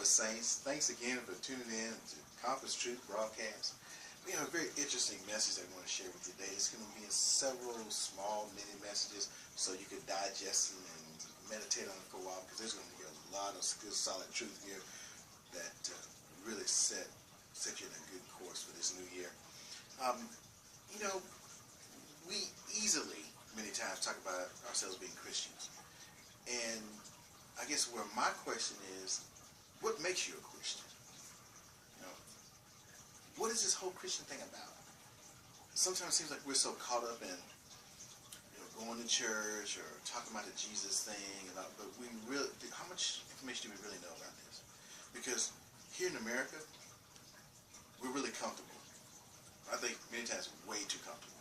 Saints. Thanks again for tuning in to Compass Truth broadcast. We have a very interesting message that we want to share with you today. It's going to be in several small mini messages so you can digest it and meditate on it for a while, because there's going to be a lot of good solid truth here that really set you in a good course for this new year. You know, we easily many times talk about ourselves being Christians, and I guess where my question is, what makes you a Christian? You know, what is this whole Christian thing about? Sometimes it seems like we're so caught up in going to church or talking about the Jesus thing, but we really, how much information do we really know about this? Because here in America, we're really comfortable. I think many times way too comfortable.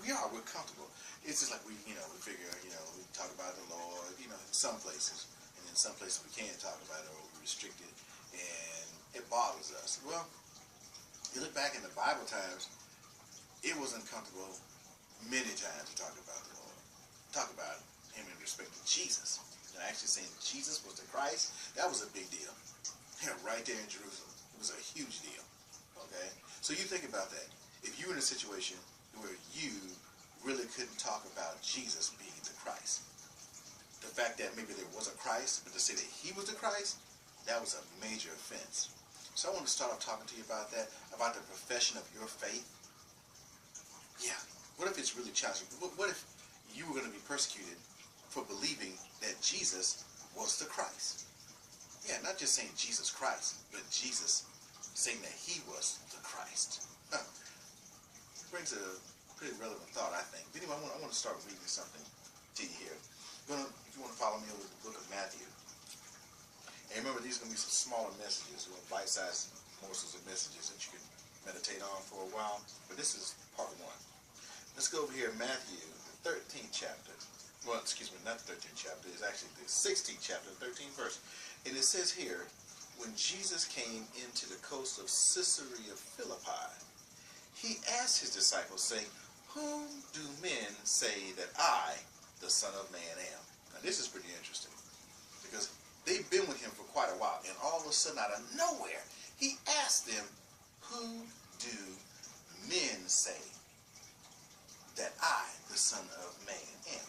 We're comfortable. It's just like we figure, we talk about the Lord, in some places. And in some places we can't talk about it, or we're restricted, and it bothers us. Well, you look back in the Bible times, it was uncomfortable many times to talk about the Lord. Talk about him in respect to Jesus. Actually saying Jesus was the Christ, that was a big deal. Right there in Jerusalem. It was a huge deal. Okay? So you think about that. If you were in a situation where you really couldn't talk about Jesus being the Christ, the fact that maybe there was a Christ, but to say that he was the Christ, that was a major offense. So I want to start off talking to you about that, about the profession of your faith. Yeah. What if it's really challenging? What if you were going to be persecuted for believing that Jesus was the Christ? Yeah, not just saying Jesus Christ, but Jesus saying that he was the Christ. It brings a pretty relevant thought, I think. But anyway, I want to start reading something to you here. If you want to follow me over the book of Matthew. And remember, these are going to be some smaller messages, bite-sized morsels of messages that you can meditate on for a while. But this is part one. Let's go over here, Matthew, the 13th chapter. Well, excuse me, not the 13th chapter. It's actually the 16th chapter, 13th verse. And it says here, when Jesus came into the coast of Caesarea Philippi, he asked his disciples, saying, "Whom do men say that I, the Son of Man, am?" Now, this is pretty interesting, because they've been with him for quite a while, and all of a sudden, out of nowhere, he asked them, "Who do men say that I, the Son of Man, am?"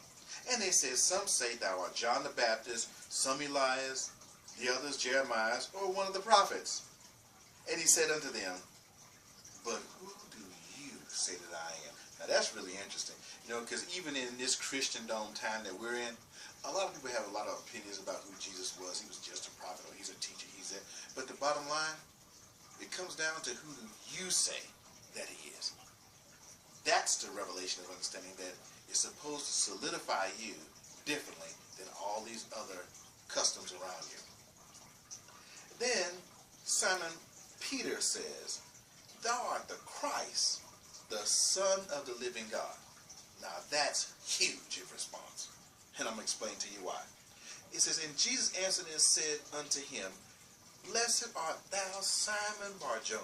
And they said, "Some say thou art John the Baptist, some Elias, the others Jeremiah, or one of the prophets." And he said unto them, "But who do you say that I am?" Now that's really interesting, because even in this Christendom time that we're in, a lot of people have a lot of opinions about who Jesus was. He was just a prophet, or he's a teacher, he's that. But the bottom line, it comes down to who do you say that he is. That's the revelation of understanding that is supposed to solidify you differently than all these other customs around you. Then Simon Peter says, "Thou art the Christ, the Son of the living God." Now that's huge in response. And I'm going to explain to you why. It says, "And Jesus answered and said unto him, Blessed art thou, Simon Bar-Jonah,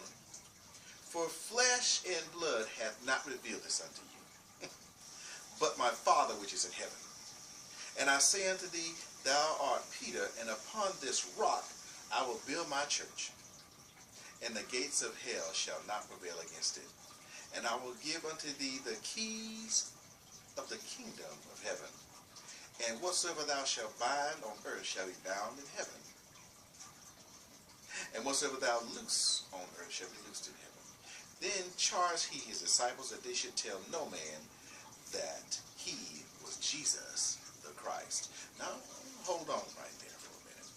for flesh and blood hath not revealed this unto you, but my Father which is in heaven. And I say unto thee, Thou art Peter, and upon this rock I will build my church, and the gates of hell shall not prevail against it. And I will give unto thee the keys of the kingdom of heaven. And whatsoever thou shalt bind on earth shall be bound in heaven, and whatsoever thou loose on earth shall be loosed in heaven. Then charged he his disciples that they should tell no man that he was Jesus the Christ." Now, hold on right there for a minute.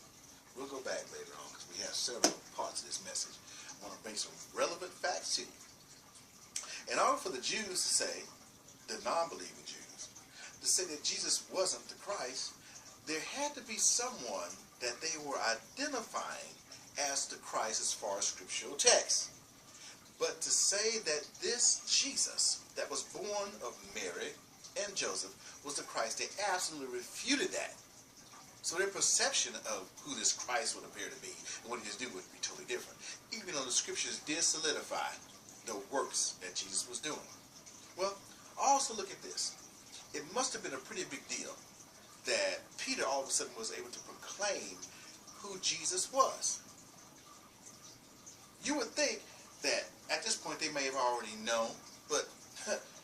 We'll go back later on, because we have several parts of this message. I want to bring some relevant facts to you. In order for the Jews to say, the non-believing Jews, to say that Jesus wasn't the Christ, there had to be someone that they were identifying as the Christ as far as scriptural text. But to say that this Jesus that was born of Mary and Joseph was the Christ, they absolutely refuted that. So their perception of who this Christ would appear to be and what he was doing would be totally different, even though the scriptures did solidify the works that Jesus was doing. Well, also look at this. It must have been a pretty big deal that Peter all of a sudden was able to proclaim who Jesus was. You would think that at this point they may have already known, but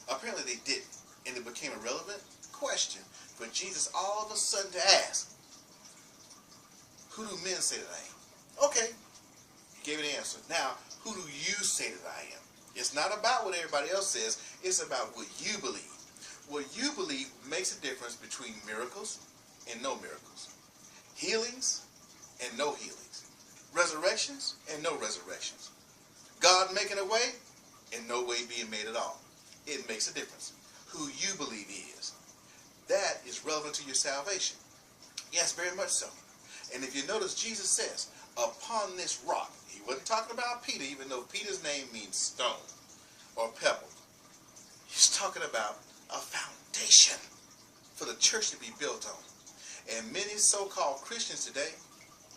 apparently they didn't. And it became a relevant question for Jesus all of a sudden to ask, who do men say that I am? Okay, he gave an answer. Now, who do you say that I am? It's not about what everybody else says. It's about what you believe. What you believe makes a difference between miracles and no miracles. Healings and no healings. Resurrections and no resurrections. God making a way and no way being made at all. It makes a difference. Who you believe he is. That is relevant to your salvation. Yes, very much so. And if you notice, Jesus says, upon this rock. He wasn't talking about Peter, even though Peter's name means stone or pebble. He's talking about a foundation for the church to be built on. And many so-called Christians today,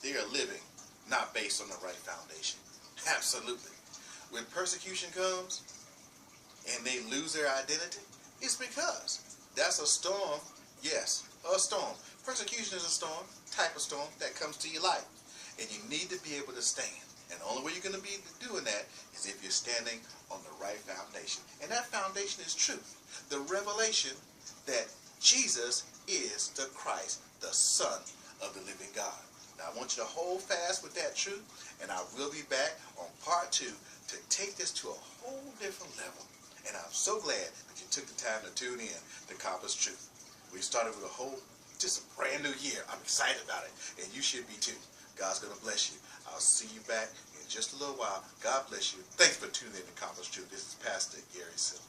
they are living not based on the right foundation. Absolutely. When persecution comes and they lose their identity, it's because that's a storm. Yes, a storm. Persecution is a storm, type of storm that comes to your life. And you need to be able to stand. And the only way you're going to be doing that is if you're standing on the right foundation. And that foundation is truth. The revelation that Jesus is the Christ, the Son of the living God. Now I want you to hold fast with that truth, and I will be back on part 2 to take this to a whole different level. And I'm so glad that you took the time to tune in to Compass Truth. We started with just a brand new year. I'm excited about it, and you should be too. God's going to bless you. I'll see you back in just a little while. God bless you. Thanks for tuning in to Compass Truth. This is Pastor Gary Silver.